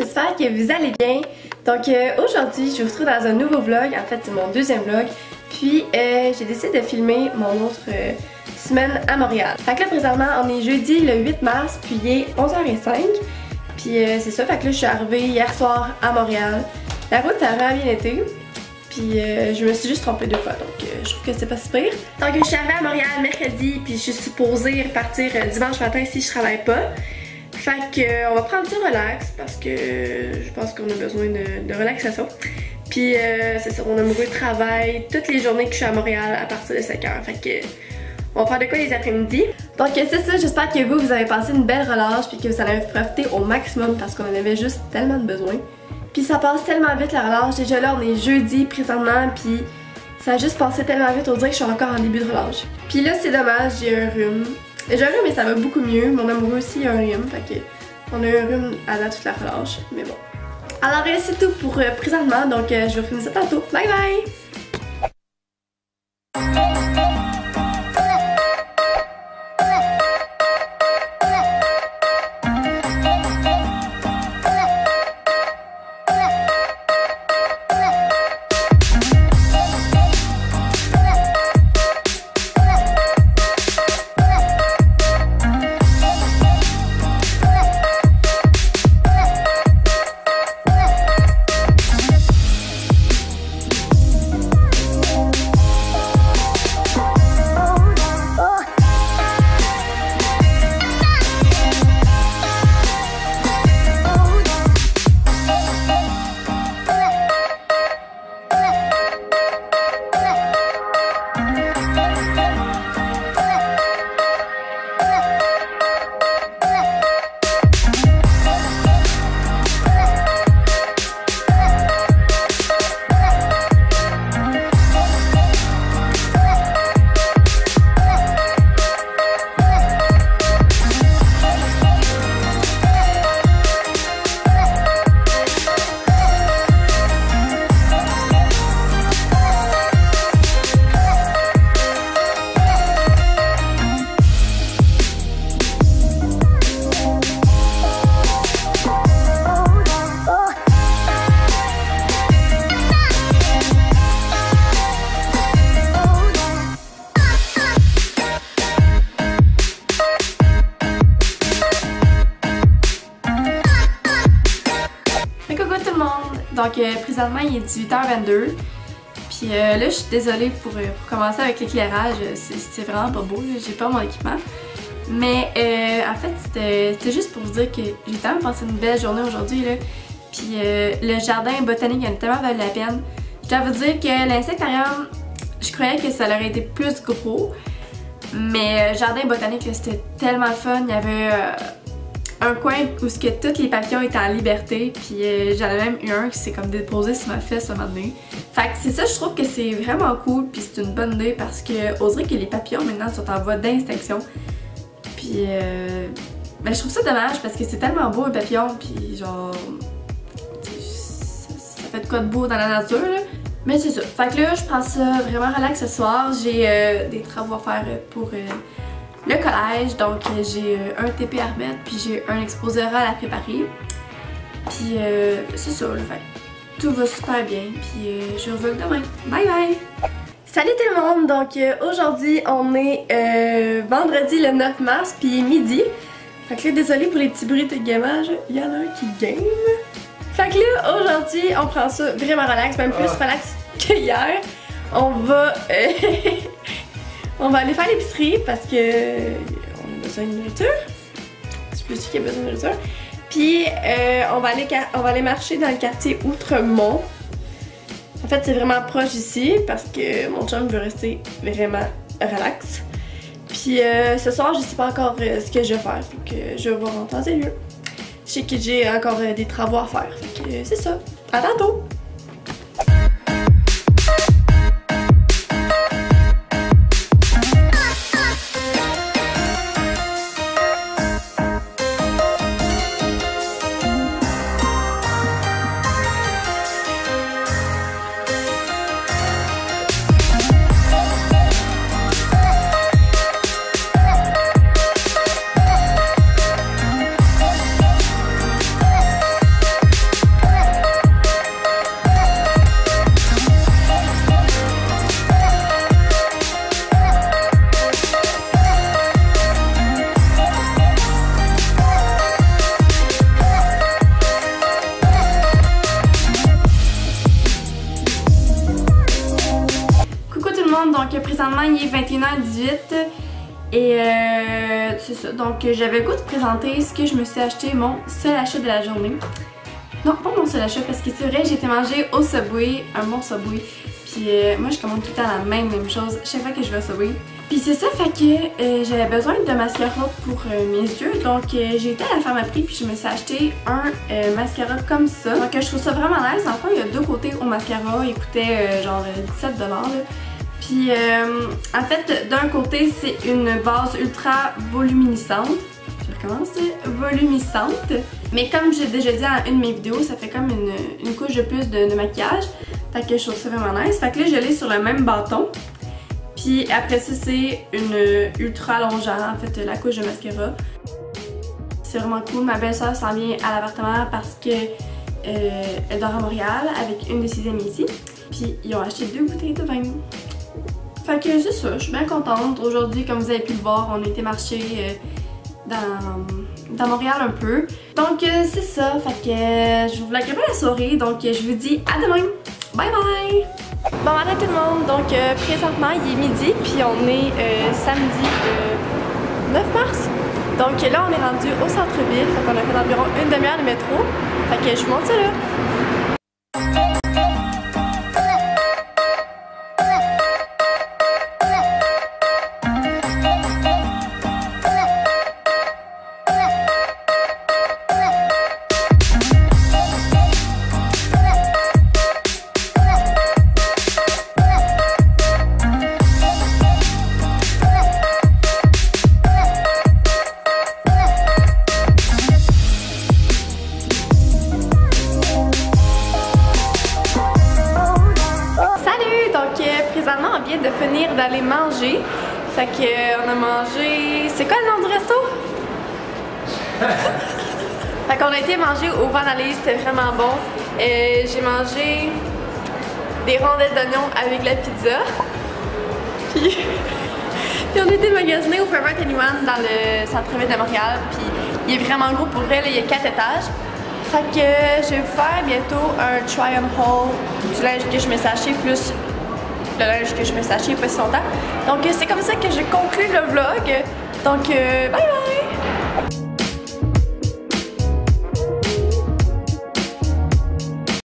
j'espère que vous allez bien. Donc aujourd'hui, je vous retrouve dans un nouveau vlog. En fait, c'est mon deuxième vlog. Puis j'ai décidé de filmer mon autre semaine à Montréal. Fait que là, présentement, on est jeudi le 8 mars, puis il est 11h05. Puis c'est ça, fait que là, je suis arrivée hier soir à Montréal. La route a vraiment bien été. Puis je me suis juste trompée 2 fois, donc je trouve que c'est pas si pire. Donc je suis arrivée à Montréal mercredi, puis je suis supposée repartir dimanche matin si je travaille pas. Fait que on va prendre du relax parce que je pense qu'on a besoin de relaxation. Puis c'est ça, mon amoureux travaille toutes les journées que je suis à Montréal à partir de 5h. Fait que on va faire de quoi les après-midi. Donc c'est ça, j'espère que vous avez passé une belle relâche puis que vous allez en profiter au maximum parce qu'on en avait juste tellement de besoin. Puis ça passe tellement vite la relâche. Déjà là, on est jeudi présentement, puis ça a juste passé tellement vite, on dirait que je suis encore en début de relâche. Puis là, c'est dommage, j'ai un rhume. J'ai un rhume, mais ça va beaucoup mieux. Mon amoureux aussi a un rhume, fait que on a eu un rhume à la toute la relâche, mais bon. Alors c'est tout pour présentement, donc je vous filme ça tantôt. Bye bye! Donc présentement il est 18h22. Puis là je suis désolée pour commencer avec l'éclairage, c'est vraiment pas beau, j'ai pas mon équipement. Mais en fait c'était juste pour vous dire que j'ai tellement passé une belle journée aujourd'hui là. Puis le jardin botanique a tellement valu la peine. Je dois vous dire que l'insectarium, je croyais que ça aurait été plus gros. Mais jardin botanique c'était tellement fun, il y avait un coin où que tous les papillons étaient en liberté, puis j'en ai même eu un qui s'est comme déposé sur ma fesse à un moment donné. Fait que c'est ça, je trouve que c'est vraiment cool, puis c'est une bonne idée parce que on dirait que les papillons maintenant sont en voie d'extinction. Puis ben, je trouve ça dommage parce que c'est tellement beau un papillon, puis genre ça fait de quoi de beau dans la nature là. Mais c'est ça. Fait que là je prends ça vraiment relax ce soir. J'ai des travaux à faire pour le collège, donc j'ai un TP à remettre, puis j'ai un exposé oral à préparer. Puis c'est ça, le fait. Tout va super bien, puis je reviens demain. Bye bye! Salut tout le monde! Donc aujourd'hui, on est vendredi le 9 mars, puis midi. Fait que là, désolé pour les petits bruits de gamage, il y en a un qui game. Fait que là, aujourd'hui, on prend ça vraiment relax, même plus relax que hier. On va... on va aller faire l'épicerie parce que on a besoin de nourriture. C'est plus qu'il y a besoin de nourriture. Puis on va aller marcher dans le quartier Outremont. En fait, c'est vraiment proche d'ici parce que mon chum veut rester vraiment relax. Puis ce soir, je sais pas encore ce que je vais faire. Fait que je vais voir en temps et lieu. Je sais que j'ai encore des travaux à faire. Fait que c'est ça. À tantôt! présentement il est 21h18 et c'est ça. Donc j'avais le goût de présenter ce que je me suis acheté, mon seul achat de la journée. Non, pas mon seul achat parce que c'est vrai, j'ai été manger au Subway, un bon Subway. Puis moi je commande tout le temps la même chose chaque fois que je vais au Subway. Puis c'est ça, fait que j'avais besoin de mascara pour mes yeux. Donc j'ai été à la pharmacie puis je me suis acheté un mascara comme ça. Donc je trouve ça vraiment nice. En fait, il y a deux côtés au mascara. Il coûtait genre 17$. Là. Puis en fait, d'un côté c'est une base ultra voluminiscente. Je recommence, volumiscente. Mais comme j'ai déjà dit dans une de mes vidéos, ça fait comme une couche de plus de maquillage. Fait que je trouve ça vraiment nice. Fait que là, je l'ai sur le même bâton. Puis après ça, c'est une ultra allongeante, en fait, la couche de mascara. C'est vraiment cool. Ma belle-sœur s'en vient à l'appartement parce que elle dort à Montréal avec une de ses amies ici. Puis ils ont acheté 2 bouteilles de vin. Fait que c'est ça, je suis bien contente. Aujourd'hui, comme vous avez pu le voir, on a été marcher dans Montréal un peu. Donc c'est ça, fait que je vous vloggerai pas la soirée. Donc je vous dis à demain. Bye bye! Bon matin tout le monde, donc présentement il est midi puis on est samedi 9 mars. Donc là on est rendu au centre-ville, fait qu'on a fait environ une demi-heure de métro. Fait que je vous montre ça là. Présentement, on vient de finir d'aller manger. Fait qu'on a mangé... C'est quoi le nom du resto? Fait qu'on a été manger au Van-Allée, c'était vraiment bon. J'ai mangé des rondelles d'oignon avec la pizza. Puis on a été magasiner au Forever 21 dans le centre-ville de Montréal. Puis il est vraiment gros pour vrai, là, il y a 4 étages. Fait que je vais vous faire bientôt un try on haul du linge que je me suis acheté plus le linge que je me suis acheté il n'y a pas si longtemps. Donc c'est comme ça que je conclue le vlog. Donc bye bye!